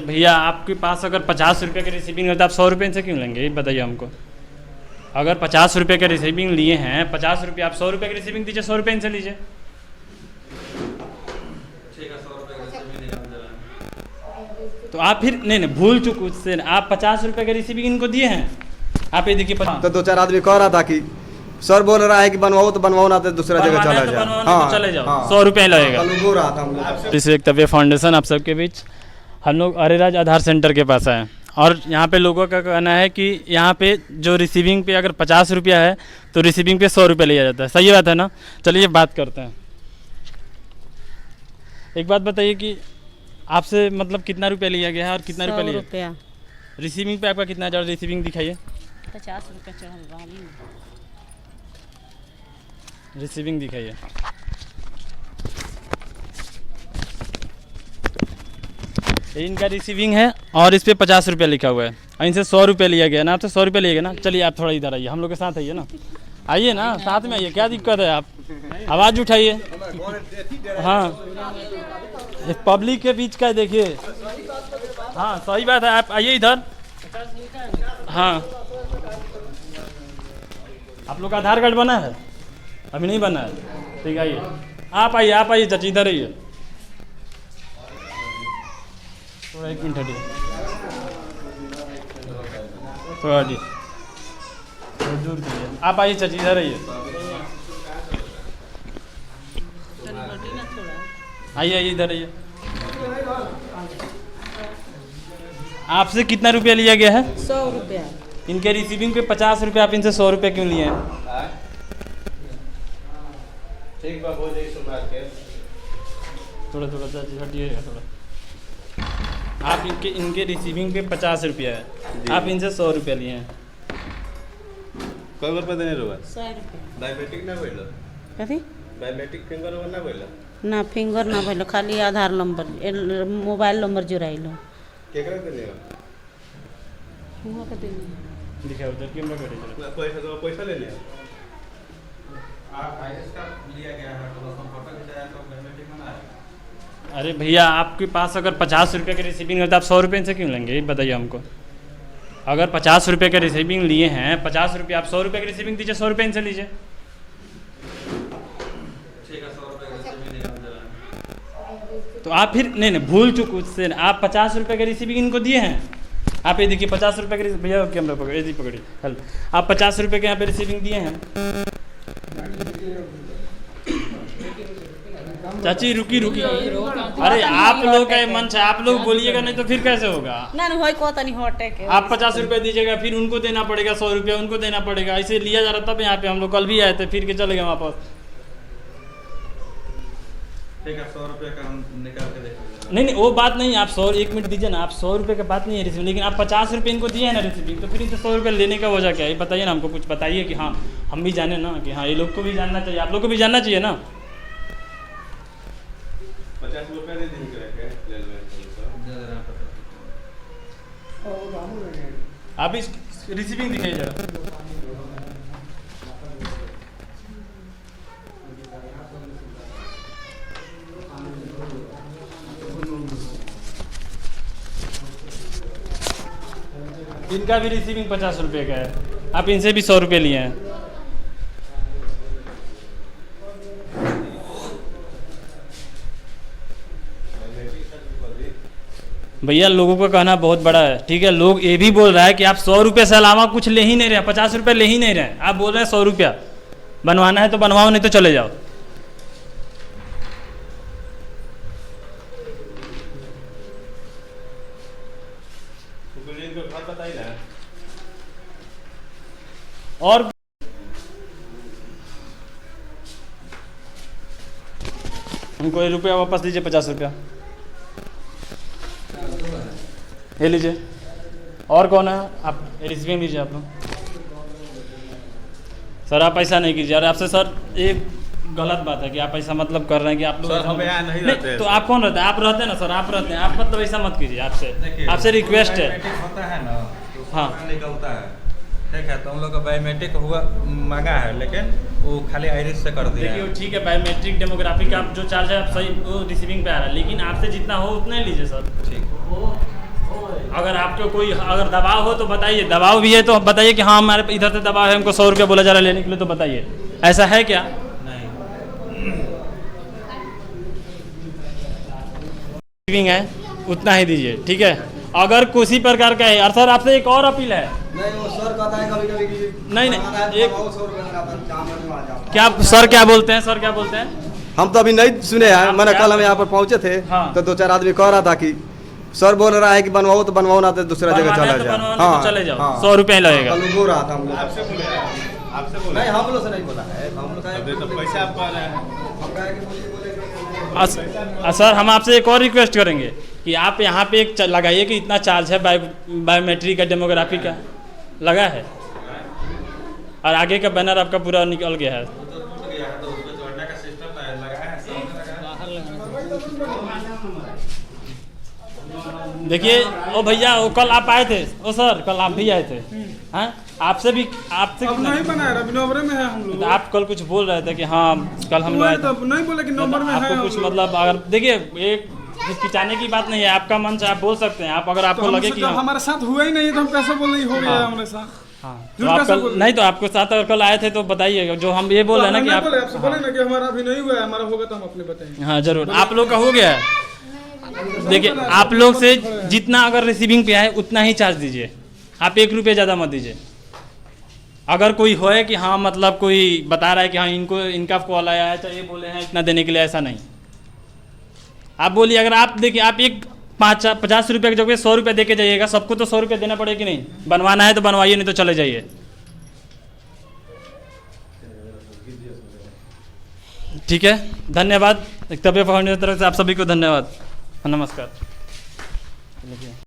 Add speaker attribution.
Speaker 1: भैया आपके पास अगर 50 रुपये की रिसीविंग है तो आप 100 रुपये से क्यों लेंगे, ये बताइए हमको। अगर 50 रुपये का रिसीविंग लिए हैं, 50 रुपये आप 100 रुपये की रिसीविंग दीजिए, 100 रुपये इनसे लीजिए। तो आप फिर नहीं भूल चुक उससे आप 50 रुपये का रिसीविंग इनको दिए हैं, आप ये देखिए।
Speaker 2: तो दो चार आदमी कह रहा था कि सर बोल रहा है कि बनवाओ तो बनवाओ, ना तो दूसरा जगह चला जाए।
Speaker 1: हाँ, चले जाओ, 100 रुपये लगेगा।
Speaker 2: बोल रहा था हम लोग।
Speaker 1: इस एक तबे फाउंडेशन आप सबके बीच हम लोग अरेराज आधार सेंटर के पास आए और यहाँ पे लोगों का कहना है कि यहाँ पे जो रिसीविंग पे अगर 50 रुपया है तो रिसीविंग पे 100 रुपये लिया जाता है। सही बात है ना? चलिए बात करते हैं। एक बात बताइए कि आपसे मतलब कितना रुपया लिया गया है और कितना रुपया लिया? रिसीविंग पे आपका कितना है? रिसीविंग दिखाइए।
Speaker 3: 50 रुपये चढ़ल रहा।
Speaker 1: रिसीविंग दिखाइए। इनका रिसीविंग है और इस पे 50 रुपया लिखा हुआ है और इनसे 100 रुपये लिया गया ना। आप तो 100 रुपये लिया गया ना। चलिए आप थोड़ा इधर आइए, हम लोग के साथ आइए ना। आइए ना, साथ में आइए, क्या दिक्कत है? आप आवाज़ उठाइए। हाँ, पब्लिक के बीच का देखिए। हाँ सही बात है, आप आइए इधर। हाँ, आप लोग का आधार कार्ड बना है? अभी नहीं बना है? ठीक है, आइए आप आइए चाची, इधर आइए। थोड़ा 1 मिनट हटिए, थोड़ा हटिए, दूर कीजिए। आप आइए चाची, इधर आइए। आइए इधर आइए। आपसे कितना रुपया लिया गया है?
Speaker 3: 100 रुपया।
Speaker 1: इनके रिसीविंग पे 50 रुपये, आप इनसे 100 रुपये क्यों लिए हैं?
Speaker 2: ठीक बात हो जाए सुना के।
Speaker 1: थोड़ा चाची हटिए थोड़ा। आप इनके रिसीविंग पे 50 रुपया है, आप इनसे 100 रुपया लिए हैं।
Speaker 2: कई रुपये देने रहुआ?
Speaker 3: 100 रुपया।
Speaker 2: बायोमेट्रिक ना भइल?
Speaker 3: कथी?
Speaker 2: बायोमेट्रिक फिंगर ना भइल?
Speaker 3: ना फिंगर ना भइल, खाली आधार नंबर मोबाइल नंबर जुड़ाइलो।
Speaker 2: केकरा देने हो?
Speaker 3: हुआ के देने
Speaker 1: दिखाओ उधर कैमरा करिए।
Speaker 2: पैसा ले लिया?
Speaker 4: आप आईएएस का लिया गया है तो हम फोटो खिंचाया तो बायोमेट्रिक बना है।
Speaker 1: अरे भैया आपके पास अगर 50 रुपये की रिसीविंग है तो आप 100 रुपये से क्यों लेंगे, ये बताइए हमको। अगर 50 रुपये का रिसीविंग लिए हैं, 50 रुपये आप 100 रुपये की रिसीविंग दीजिए, 100 रुपये इनसे लीजिए।
Speaker 4: ठीक है, 100 रुपये का रिसीविंग निकाल।
Speaker 1: तो आप फिर नहीं भूल चुक उससे आप 50 रुपये का रिसीविंग इनको दिए हैं, आप ये देखिए। 50 रुपये के भैया कैमरा पकड़िए, यदि पकड़िए हेल्प। आप 50 रुपये के यहाँ पे रिसीविंग दिए हैं। चाची रुकी। अरे आप लोग का मंच है, आप लोग बोलिएगा नहीं तो फिर कैसे होगा?
Speaker 3: ना होई को तनी हटे के।
Speaker 1: आप 50 रुपये दीजिएगा, फिर उनको देना पड़ेगा 100 रुपया, उनको देना पड़ेगा। ऐसे लिया जा रहा था यहाँ पे। हम लोग कल भी आए थे, फिर के चले गए वापस।
Speaker 4: ठीक है, 100 रुपये का हम निकाल के देखेंगे।
Speaker 1: नहीं वो बात नहीं, आप 100 1 मिनट दीजिए ना। आप 100 रुपये का बात नहीं है रिसीविंग, लेकिन आप 50 रुपये इनको दिए हैं ना रिसीविंग, तो फिर इनसे 100 रुपये लेने का वजह क्या है? बताइए ना हमको, कुछ बताइए कि हाँ हम भी जाने ना, कि हाँ ये लोग को भी जानना चाहिए, आप लोग को भी जानना चाहिए ना।
Speaker 2: 50 रुपये दे दिन के ले लो।
Speaker 1: आप इस रिसीविंग दिखाइए जरा। इनका भी रिसीविंग 50 रुपये का है, आप इनसे भी 100 रुपये लिए हैं। भैया लोगों का कहना बहुत बड़ा है, ठीक है। लोग ये भी बोल रहा है कि आप 100 रुपये से अलावा कुछ ले ही नहीं रहे, 50 रुपये ले ही नहीं रहे। आप बोल रहे हैं 100 रुपया बनवाना है तो बनवाओ, नहीं तो चले जाओ। और उनको ये रुपया वापस दीजिए, 50 रुपया ये लीजिए। और कौन है? आप रिसीविंग लीजिए आप लोग। सर आप ऐसा नहीं कीजिए। और आपसे सर एक गलत बात है कि आप ऐसा मतलब कर रहे हैं कि आप लोग
Speaker 2: हम यहाँ नहीं रहते हैं।
Speaker 1: तो आप कौन रहते हैं? आप रहते हैं ना सर, आप रहते हैं। आप मतलब ऐसा मत कीजिए। आपसे रिक्वेस्ट है।
Speaker 4: बायोमेट्रिक होता है ना, तो
Speaker 1: हाँ।
Speaker 4: निकलता है। ठीक है, तो हम लोग का बायोमेट्रिक हुआ मांगा है, लेकिन वो खाली आइरिस से कर दिया है।
Speaker 1: देखिए ठीक है, बायोमेट्रिक डेमोग्राफिक आप जो चार्ज है आप सही वो रिसीविंग पे आ रहा है, लेकिन आपसे जितना हो उतना ही लीजिए सर।
Speaker 4: ठीक।
Speaker 1: अगर आपको कोई अगर दबाव हो तो बताइए, दबाव भी है तो बताइए कि हाँ हमारे इधर से दबाव है, हमको 100 रुपया बोला जा रहा है लेने के लिए, तो बताइए ऐसा है क्या?
Speaker 4: नहीं।
Speaker 1: रिसीविंग है उतना ही दीजिए, ठीक है। अगर किसी प्रकार का है, और सर आपसे एक और अपील है।
Speaker 2: नहीं वो सर कहता है कभी कभी कि
Speaker 1: नहीं, एक
Speaker 2: 100 रुपये का काम करने आ जाओ।
Speaker 1: क्या सर क्या बोलते हैं, सर क्या बोलते हैं?
Speaker 2: हम तो अभी नहीं सुने हैं, मैंने कल हम यहाँ पर पहुँचे थे
Speaker 1: हाँ।
Speaker 2: तो 2-4 आदमी कह रहा था कि सर बोल रहा है कि बनवाओ तो बनवाओ, ना तो दूसरा जगह
Speaker 1: बनवाना
Speaker 2: चला
Speaker 1: है तो
Speaker 2: जाए।
Speaker 1: बनवाना है तो चले जाओ, 100 रुपये लगेगा।
Speaker 2: कल वो रहा था हम लोग।
Speaker 5: आपसे बोले आपसे बोले
Speaker 2: नहीं हम लोग से नहीं बोला है, हम लोग
Speaker 5: तो पैसा आप कह रहे हैं।
Speaker 2: हम कहे कि बोले
Speaker 1: सर हम आपसे एक और रिक्वेस्ट करेंगे कि आप यहाँ पे एक लगाइए कि इतना चार्ज है बायोमेट्रिक का, डेमोग्राफी का लगा है, और आगे का बैनर आपका पूरा निकल गया है।
Speaker 4: तो टूट गया है तो उसको जोड़ने का सिस्टम लगाया है, सामने लगाया है।
Speaker 1: देखिए ओ भैया, वो कल आप आए थे, ओ सर कल आप भी आए थे, हैं? आपसे भी आपसे
Speaker 6: अब नहीं बनाया, अभी नंबर में है हम लोग।
Speaker 1: तो आप कल कुछ बोल रहे थे कि हाँ कल हम लोग आए थे।
Speaker 6: तब नहीं बोले कि नंबर में है
Speaker 1: आपको
Speaker 6: हम
Speaker 1: कुछ
Speaker 6: लोग।
Speaker 1: मतलब अगर देखिए एक हिचकिचाने की बात नहीं है, आपका मन से आप बोल सकते हैं। आप अगर
Speaker 6: तो
Speaker 1: आपको
Speaker 6: हमसे
Speaker 1: लगे कि
Speaker 6: जब
Speaker 1: हाँ,
Speaker 6: हमारे साथ हुआ ही नहीं है तो हम कैसे बोल रहे हो गया
Speaker 1: हाँ।
Speaker 6: हमारे साथ।
Speaker 1: हाँ, तो
Speaker 6: झूठ
Speaker 1: आप
Speaker 6: कैसे
Speaker 1: कल
Speaker 6: बोल रहे?
Speaker 1: नहीं तो आपके साथ अगर कल आए थे तो बताइएगा, जो हम ये बोल रहे हैं ना कि
Speaker 6: नहीं बोले,
Speaker 1: आप
Speaker 6: आपसे बोले ना कि हमारा अभी नहीं हुआ है, हमारा होगा तो हम अपने बताएंगे।
Speaker 1: हाँ जरूर, आप लोग का हो गया है। देखिए आप लोग से जितना अगर रिसीविंग पे आए उतना ही चार्ज दीजिए, आप 1 रुपये ज़्यादा मत दीजिए। अगर कोई होए कि हाँ मतलब कोई बता रहा है कि हाँ इनको इनका कॉल आया है, चाहिए बोले हैं इतना देने के लिए, ऐसा नहीं। आप बोलिए, अगर आप देखिए आप एक 50 रुपये की जगह 100 रुपये दे के जाइएगा, सबको तो 100 रुपये देना पड़ेगा कि नहीं? बनवाना है तो बनवाइए, नहीं तो चले जाइए। ठीक है, धन्यवाद। एक तबीयत फाउंडेशन की तरफ से आप सभी को धन्यवाद, नमस्कार।